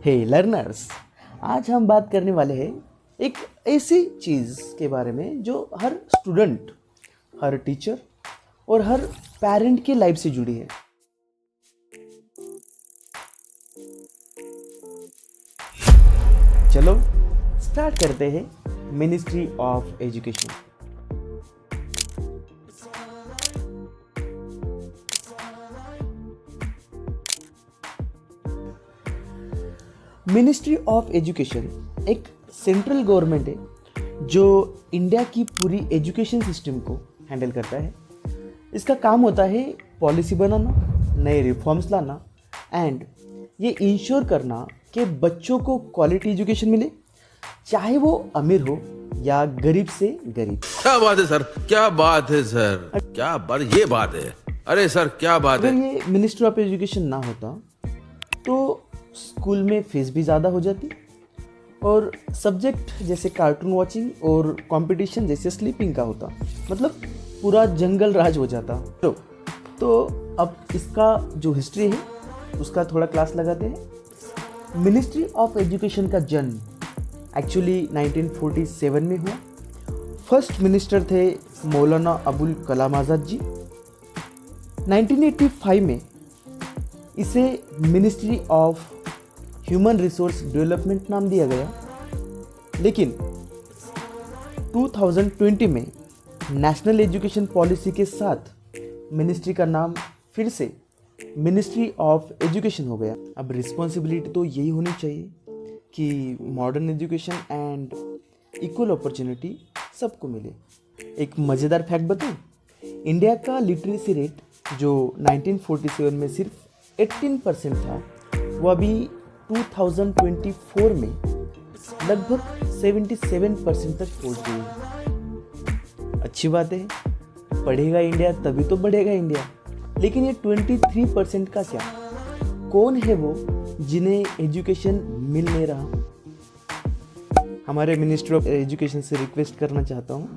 हे learners, आज हम बात करने वाले हैं एक ऐसी चीज़ के बारे में जो हर स्टूडेंट, हर टीचर और हर पेरेंट की लाइफ से जुड़ी है। चलो स्टार्ट करते हैं ministry of education. Ministry of education एक सेंट्रल गवर्नमेंट है जो इंडिया की पूरी एजुकेशन सिस्टम को हैंडल करता है। इसका काम होता है पॉलिसी बनाना, नए रिफॉर्म्स लाना एंड ये इंश्योर करना कि बच्चों को क्वालिटी एजुकेशन मिले, चाहे वो अमीर हो या गरीब से गरीब। क्या बात है सर, क्या बात है सर, क्या बात, ये बात है। अरे सर क्या बात अगर है। ये मिनिस्ट्री ऑफ एजुकेशन ना होता तो स्कूल में फीस भी ज़्यादा हो जाती और सब्जेक्ट जैसे कार्टून वॉचिंग और कंपटीशन जैसे स्लीपिंग का होता, मतलब पूरा जंगल राज हो जाता। तो अब इसका जो हिस्ट्री है उसका थोड़ा क्लास लगाते हैं। मिनिस्ट्री ऑफ एजुकेशन का जन्म एक्चुअली 1947 में हुआ। फर्स्ट मिनिस्टर थे मौलाना अबुल कलाम आज़ाद जी। 1985 में इसे ministry of human resource development नाम दिया गया, लेकिन 2020 में नेशनल एजुकेशन पॉलिसी के साथ मिनिस्ट्री का नाम फिर से मिनिस्ट्री ऑफ एजुकेशन हो गया। अब रिस्पॉन्सिबिलिटी तो यही होनी चाहिए कि modern education and equal opportunity सबको मिले। एक मज़ेदार फैक्ट बताऊं, इंडिया का लिटरेसी रेट जो 1947 में सिर्फ 18% था, वो अभी 2024 में लगभग 77% तक पहुंच गई है। अच्छी बात है, पढ़ेगा इंडिया तभी तो बढ़ेगा इंडिया। लेकिन ये 23% का क्या, कौन है वो जिन्हें एजुकेशन मिल नहीं रहा? हमारे मिनिस्ट्री ऑफ एजुकेशन से रिक्वेस्ट करना चाहता हूँ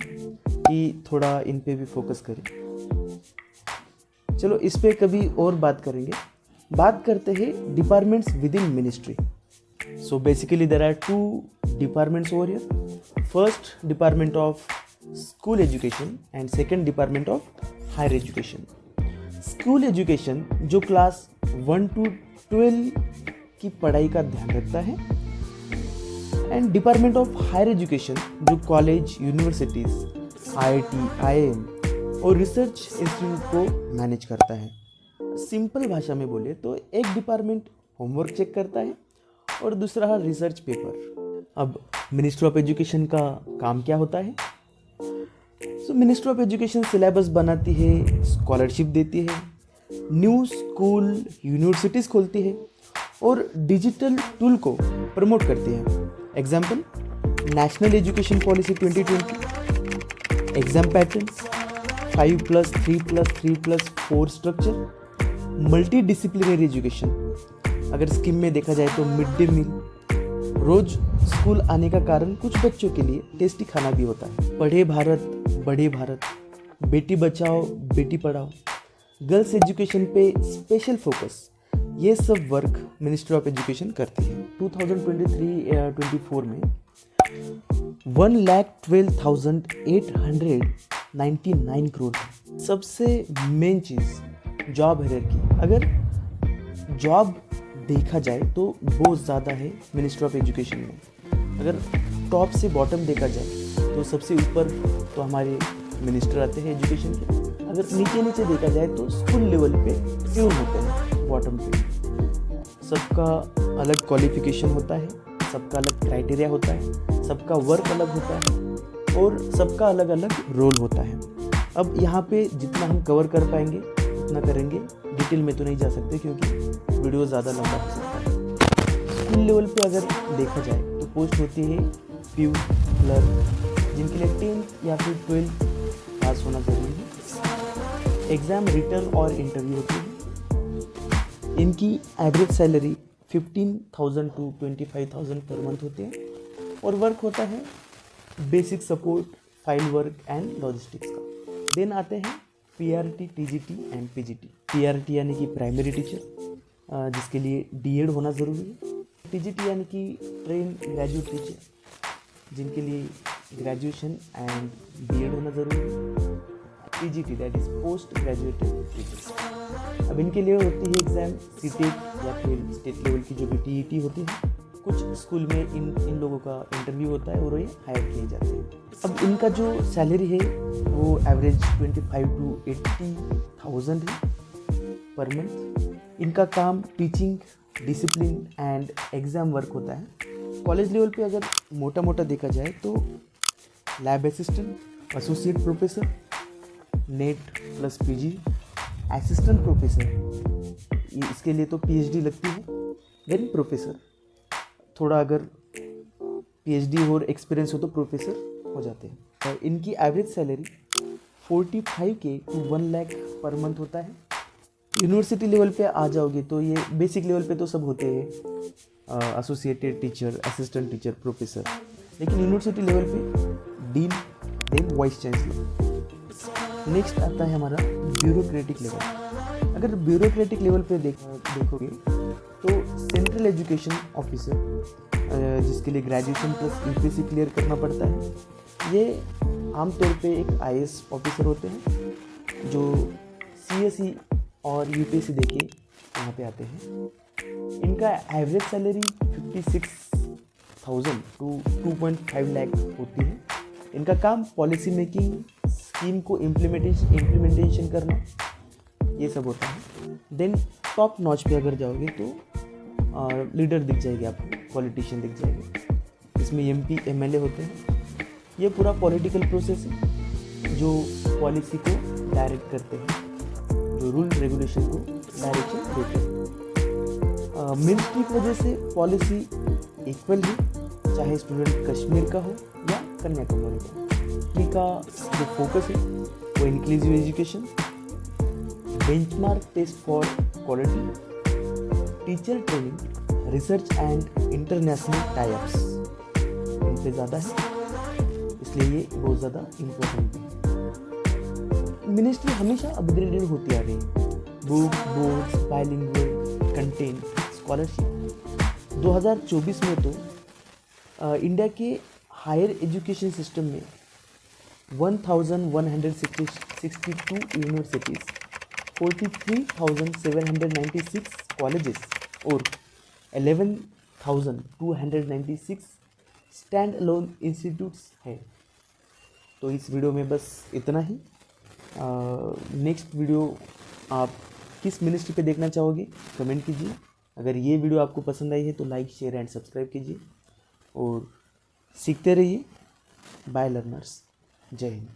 कि थोड़ा इन पे भी फोकस करें। चलो इस पे कभी और बात करेंगे। बात करते हैं departments with in ministry. So basically there are two departments over here. First department of school education and second department of higher education. School education जो क्लास 1 to 12 की पढ़ाई का ध्यान रखता है, and department of higher education जो college, universities, IIT, IIM और research institute को मैनेज करता है। सिंपल भाषा में बोले तो एक डिपार्टमेंट होमवर्क चेक करता है और दूसरा रिसर्च पेपर। अब मिनिस्ट्री ऑफ एजुकेशन का काम क्या होता है? सो मिनिस्ट्री ऑफ एजुकेशन सिलेबस बनाती है, स्कॉलरशिप देती है, न्यू स्कूल यूनिवर्सिटीज़ खोलती है और डिजिटल टूल को प्रमोट करती है। Example, national education policy 2020, exam patterns, 5+3+3+4 structure, multi disciplinary education. अगर स्कीम में देखा जाए तो मिड डे मील, रोज स्कूल आने का कारण कुछ बच्चों के लिए टेस्टी खाना भी होता है। पढ़े भारत बढ़े भारत, बेटी बचाओ बेटी पढ़ाओ, गर्ल्स एजुकेशन पे स्पेशल फोकस, ये सब वर्क मिनिस्ट्री ऑफ एजुकेशन करती है। 2023-24 में 1,12,899 करोड़। सबसे मेन चीज़ जॉब हायरार्की। अगर जॉब देखा जाए तो बहुत ज़्यादा है मिनिस्ट्री ऑफ एजुकेशन में। अगर टॉप से बॉटम देखा जाए तो सबसे ऊपर तो हमारे मिनिस्टर आते हैं एजुकेशन के। अगर नीचे नीचे देखा जाए तो स्कूल लेवल पे प्यून होते हैं बॉटम पे। सबका अलग क्वालिफिकेशन होता है, सबका अलग क्राइटेरिया होता है, सबका वर्क अलग होता है और सबका अलग अलग रोल होता है। अब यहाँ पे जितना हम कवर कर पाएंगे उतना करेंगे, डिटेल में तो नहीं जा सकते क्योंकि वीडियो ज़्यादा लंबा हो सकता है। स्कूल लेवल पे अगर देखा जाए तो पोस्ट होती है प्यू, क्लर्क, जिनके लिए 10th या फिर 12th पास होना जरूरी है। एग्ज़ाम, रिटर्न और इंटरव्यू होती है। इनकी average salary 15,000 to 25,000 per month होते हैं और वर्क होता है basic support, file work and logistics का। देन आते हैं PRT, TGT and PGT। PRT यानी कि प्राइमरी टीचर, जिसके लिए DED होना ज़रूरी है। टीजीटी यानी कि ट्रेन ग्रेजुएट टीचर, जिनके लिए ग्रेजुएशन एंड बीएड होना ज़रूरी है। PGT that is post graduated teachers. अब इनके लिए होती है एग्ज़ाम सीटेट या फिर स्टेट लेवल की जो भी टीईटी होती है। कुछ स्कूल में इन लोगों का इंटरव्यू होता है और ये हायर किए जाते हैं। अब इनका जो सैलरी है वो एवरेज 25 to 80,000 है पर मंथ। इनका काम teaching, discipline and exam work होता है। कॉलेज लेवल पे अगर मोटा मोटा देखा जाए तो lab assistant, associate professor, net plus PG, assistant professor, इसके लिए तो पीएचडी लगती है, देन प्रोफेसर। थोड़ा अगर पीएचडी और एक्सपीरियंस हो तो प्रोफेसर हो जाते हैं। और इनकी average salary 45K to 1 lakh per month होता है। यूनिवर्सिटी लेवल पे आ जाओगे तो ये बेसिक लेवल पे तो सब होते हैं, associated teacher, assistant teacher, professor. लेकिन यूनिवर्सिटी लेवल पे dean, then vice chancellor. Next आता है हमारा ब्यूरोक्रेटिक लेवल। अगर ब्यूरोक्रेटिक लेवल पे देखोगे तो सेंट्रल एजुकेशन ऑफिसर, जिसके लिए ग्रेजुएशन प्लस यूपीएससी क्लियर करना पड़ता है, ये आमतौर पे एक आईएएस ऑफिसर होते हैं जो सीएसई और यूपीएससी देके यहाँ पे आते हैं। इनका एवरेज सैलरी 56,000 to 2.5 लाख होती है। इनका काम पॉलिसी मेकिंग, स्कीम को इम्प्लीमेंटेशन करना, ये सब होता है। देन टॉप नॉच पे अगर जाओगे तो लीडर दिख जाएगी आपको, पॉलिटिशियन दिख जाएगा। इसमें एमपी, एमएलए होते हैं। ये पूरा पॉलिटिकल प्रोसेस है जो पॉलिसी को डायरेक्ट करते हैं, जो रूल रेगुलेशन को डायरेक्शन देते हैं। मिनिस्ट्री की वजह से पॉलिसी इक्वल है, चाहे स्टूडेंट कश्मीर का हो या कन्याकुमारी का। इनका जो फोकस है वो inclusive education, benchmark test for quality, teacher training, research and international types इन पे ज़्यादा है, इसलिए ये बहुत ज़्यादा इम्पोर्टेंट है। मिनिस्ट्री हमेशा अपग्रेडेड होती आ रही है। Book, boards, bilingual content, scholarship. 2024 में तो इंडिया के हायर एजुकेशन सिस्टम में 1162 यूनिवर्सिटीज़, 43,796 कॉलेजेस और 11,296 स्टैंड अलोन इंस्टीट्यूट्स हैं। तो इस वीडियो में बस इतना ही। नेक्स्ट वीडियो आप किस मिनिस्ट्री पे देखना चाहोगे कमेंट कीजिए। अगर ये वीडियो आपको पसंद आई है तो लाइक, शेयर एंड सब्सक्राइब कीजिए और सीखते रहिए। बाय लर्नर्स, जय हिंद।